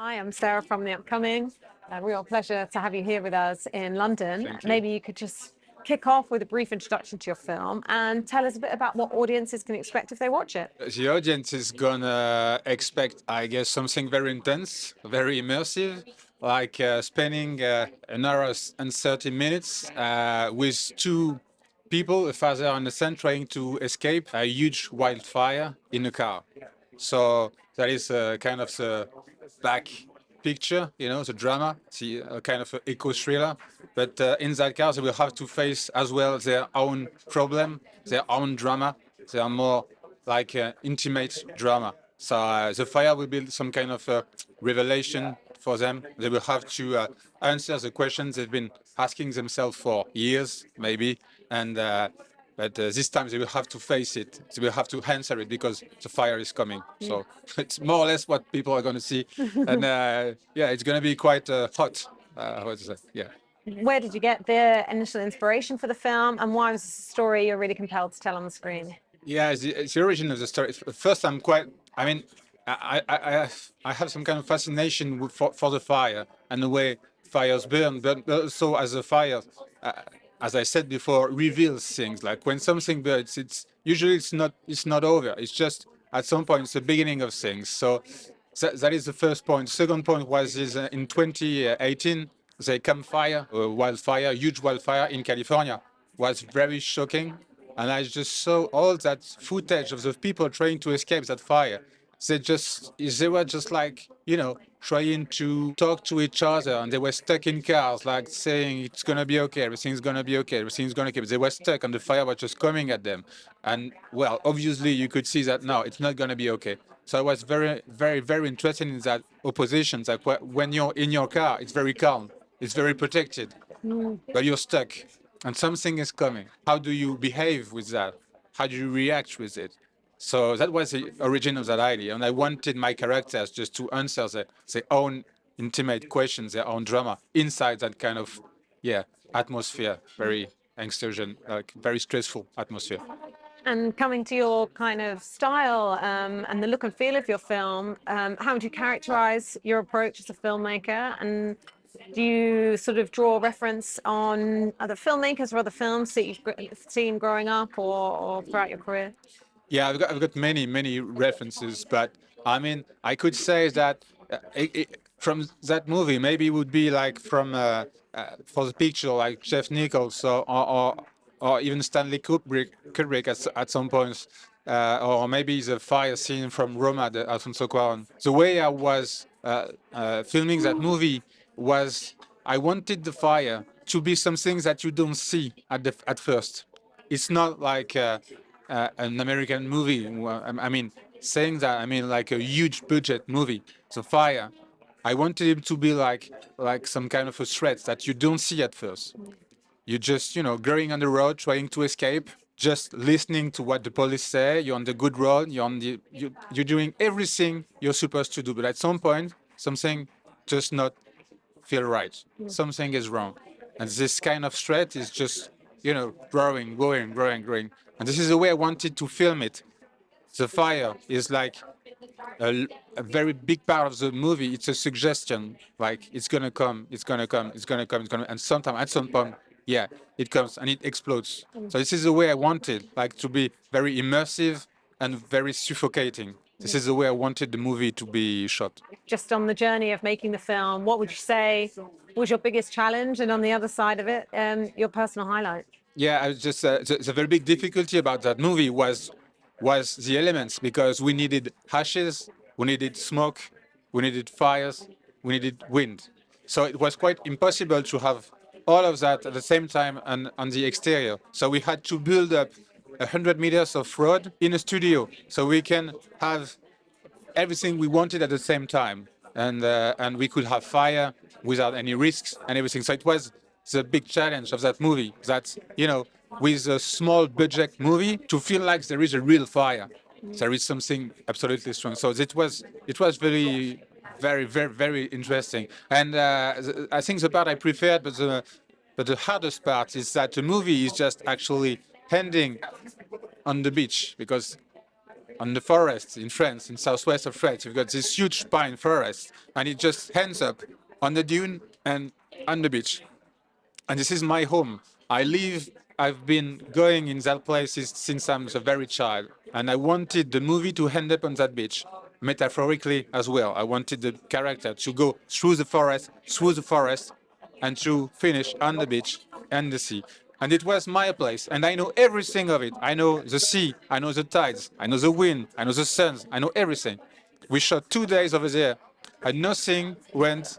Hi, I'm Sarah from The Upcoming. A real pleasure to have you here with us in London. Thank you. Maybe you could just kick off with a brief introduction to your film and tell us a bit about what audiences can expect if they watch it. The audience is gonna expect, I guess, something very intense, very immersive, like spending an hour and 30 minutes with two people, a father and a son, trying to escape a huge wildfire in a car. So that is kind of the back picture, the drama, the kind of eco thriller. But in that car, they will have to face as well their own problem, their own drama. They are more like intimate drama. So the fire will be some kind of revelation for them. They will have to answer the questions they've been asking themselves for years, maybe, and but this time they will have to face it. They will have to answer it because the fire is coming. So it's more or less what people are going to see, and yeah, it's going to be quite hot. What to say? Yeah. Where did you get the initial inspiration for the film, and why was this a story you're really compelled to tell on the screen? Yeah, it's the origin of the story. First, I'm quite. I mean, I have some kind of fascination for the fire and the way fires burn, but also as a fire, uh, as I said before, reveals things. Like when something burns, it's usually it's not over. It's just at some point it's the beginning of things. So that is the first point. Second point was is in 2018 the campfire, wildfire, huge wildfire in California, was very shocking. And I just saw all that footage of the people trying to escape that fire. They were just like, trying to talk to each other, and they were stuck in cars, like saying it's gonna be okay, everything's gonna be okay, everything's gonna keep. They were stuck, and the fire was just coming at them. And well, obviously, you could see that now it's not gonna be okay. So I was very, very, very interested in that opposition. That when you're in your car, it's very calm, it's very protected, but you're stuck and something is coming. How do you behave with that? How do you react with it? So that was the origin of that idea. And I wanted my characters just to answer their own intimate questions, their own drama inside that kind of, yeah, atmosphere, very anxious, like very stressful atmosphere. And coming to your kind of style and the look and feel of your film, how would you characterize your approach as a filmmaker? And do you sort of draw reference on other filmmakers or other films that you've seen growing up or throughout your career? Yeah, I've got many references, but I mean, I could say that from that movie, maybe it would be like from for the picture, like Jeff Nichols or even Stanley Kubrick at some points, or maybe the fire scene from Roma, the Alfonso Cuarón. The way I was filming that movie was I wanted the fire to be something that you don't see at first. It's not like an American movie. I mean, saying that, I mean like a huge budget movie. So Fire, I wanted it to be like some kind of a threat that you don't see at first. You're just going on the road trying to escape, just listening to what the police say. You're on the good road. You're doing everything you're supposed to do. But at some point, something just not feel right. Something is wrong. And this kind of threat is just, growing. And this is the way I wanted to film it. The fire is like a very big part of the movie. It's a suggestion, like it's gonna come, and sometime at some point, yeah, it comes and it explodes. So this is the way I wanted, like to be very immersive and very suffocating. This is the way I wanted the movie to be shot. Just on the journey of making the film, what would you say was your biggest challenge? And on the other side of it, your personal highlight? Yeah, I was just the very big difficulty about that movie was the elements because we needed ashes, we needed smoke, we needed fires, we needed wind. So it was quite impossible to have all of that at the same time and on the exterior. So we had to build up 100 meters of road in a studio so we can have everything we wanted at the same time, and we could have fire without any risks and everything. So it was the big challenge of that movie. That with a small budget movie, to feel like there is a real fire, there is something absolutely strong. So it was very interesting. And I think the part I preferred, but the hardest part is that the movie is just actually ending on the beach because on the forest in France, in southwest of France. You've got this huge pine forest, and it just ends up on the dune and on the beach. And this is my home. I've been going in that place since I'm a very child. And I wanted the movie to end up on that beach, metaphorically as well. I wanted the character to go through the forest, and to finish on the beach and the sea. And it was my place, and I know everything of it. I know the sea, I know the tides, I know the wind, I know the suns, I know everything. We shot 2 days over there, and nothing went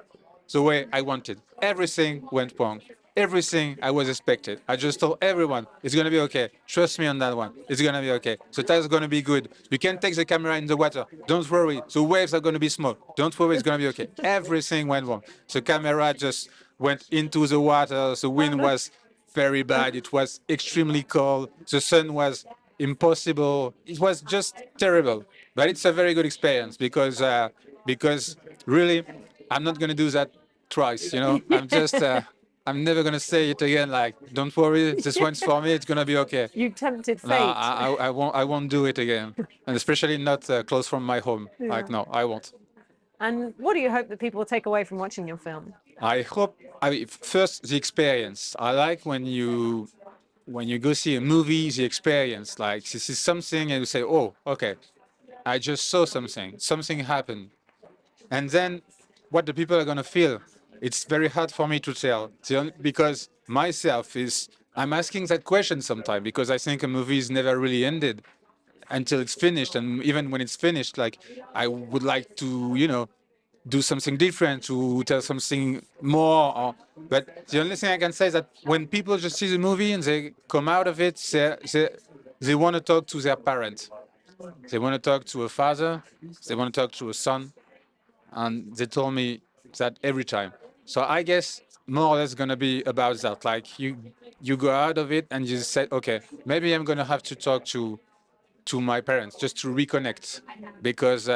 the way I wanted. Everything went wrong. Everything I was expected. I just told everyone, it's gonna be okay. Trust me on that one. It's gonna be okay. The tide's gonna be good. You can take the camera in the water. Don't worry. The waves are gonna be small. Don't worry, it's gonna be okay. Everything went wrong. The camera just went into the water. The wind was very bad. It was extremely cold. The sun was impossible. It was just terrible. But it's a very good experience because really, I'm not gonna do that twice. I'm never gonna say it again. Like, don't worry, this one's for me. It's gonna be okay. You tempted No, fate. I won't. I won't do it again, and especially not close from my home. Like, no, I won't. And what do you hope that people will take away from watching your film? I hope. First the experience. I like when you go see a movie, the experience. Like, this is something, and you say, oh, okay, I just saw something. Something happened. And then what the people are going to feel, it's very hard for me to tell. Because myself I'm asking that question sometimes because I think a movie is never really ended until it's finished. And even when it's finished, like, I would like to, do something different, to tell something more. But the only thing I can say is that when people just see the movie and they come out of it, they want to talk to their parent. They want to talk to a father. They want to talk to a son. And they told me that every time. So I guess more or less gonna be about that. Like, you go out of it and you say, okay, maybe I'm gonna have to talk to my parents just to reconnect, because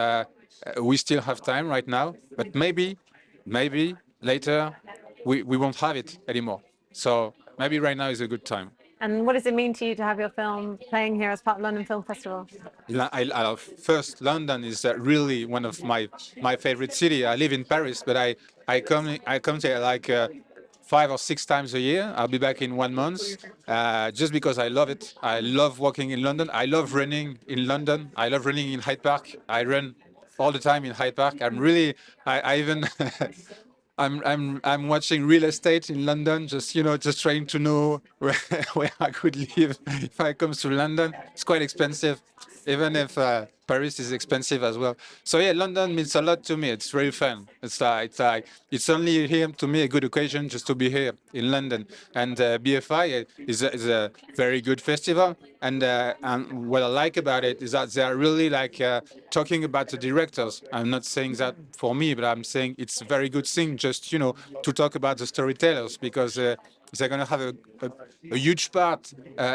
we still have time right now, but maybe later we won't have it anymore. So maybe right now is a good time. And what does it mean to you to have your film playing here as part of London Film Festival? First, London is really one of my favorite city. I live in Paris, but I come here like 5 or 6 times a year. I'll be back in 1 month, just because I love it. I love walking in London. I love running in London. I love running in Hyde Park. I run all the time in Hyde Park. I even I'm watching real estate in London, just trying to know where I could live if I come to London. It's quite expensive, even if Paris is expensive as well. So yeah, London means a lot to me. It's very fun. It's only here to me a good occasion just to be here in London. And BFI is a very good festival. And what I like about it is that they are really like talking about the directors. I'm not saying that for me, but I'm saying it's a very good thing just to talk about the storytellers, because they're going to have a huge part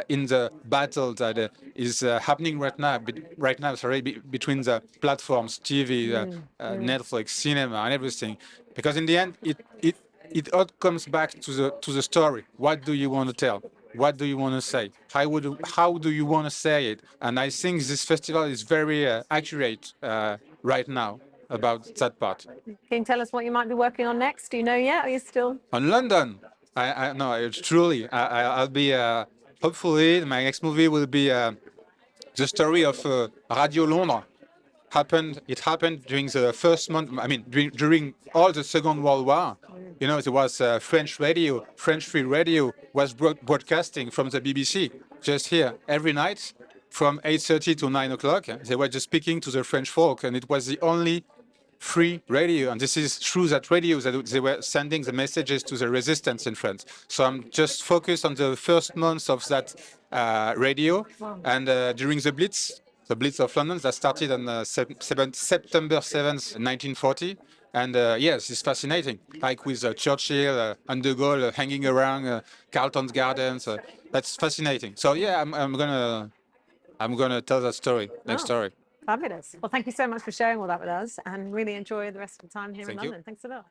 in the battle that is happening right now, between the platforms, TV, Netflix, cinema, and everything. Because in the end, it all comes back to the story. What do you want to tell? What do you want to say? How do you want to say it? And I think this festival is very accurate right now about that part. Can you tell us what you might be working on next? Do you know yet? Are you still? On London, I no, it's truly. I'll be. Hopefully, my next movie will be the story of Radio Londres. It happened during the first month. I mean, during all the Second World War. There was French radio. French Free Radio was broadcasting from the BBC just here every night from 8:30 to 9 o'clock. They were just speaking to the French folk, and it was the only free radio. And this is through that radio that they were sending the messages to the resistance in France. So I'm just focused on the first months of that radio. And during the Blitz of London that started on September 7th, 1940. And yes, it's fascinating, like with Churchill and de Gaulle hanging around Carlton's Gardens. That's fascinating. So yeah, I'm gonna tell that story, next story. Fabulous. Well, thank you so much for sharing all that with us, and really enjoy the rest of the time here in Thank you. London. Thanks a lot.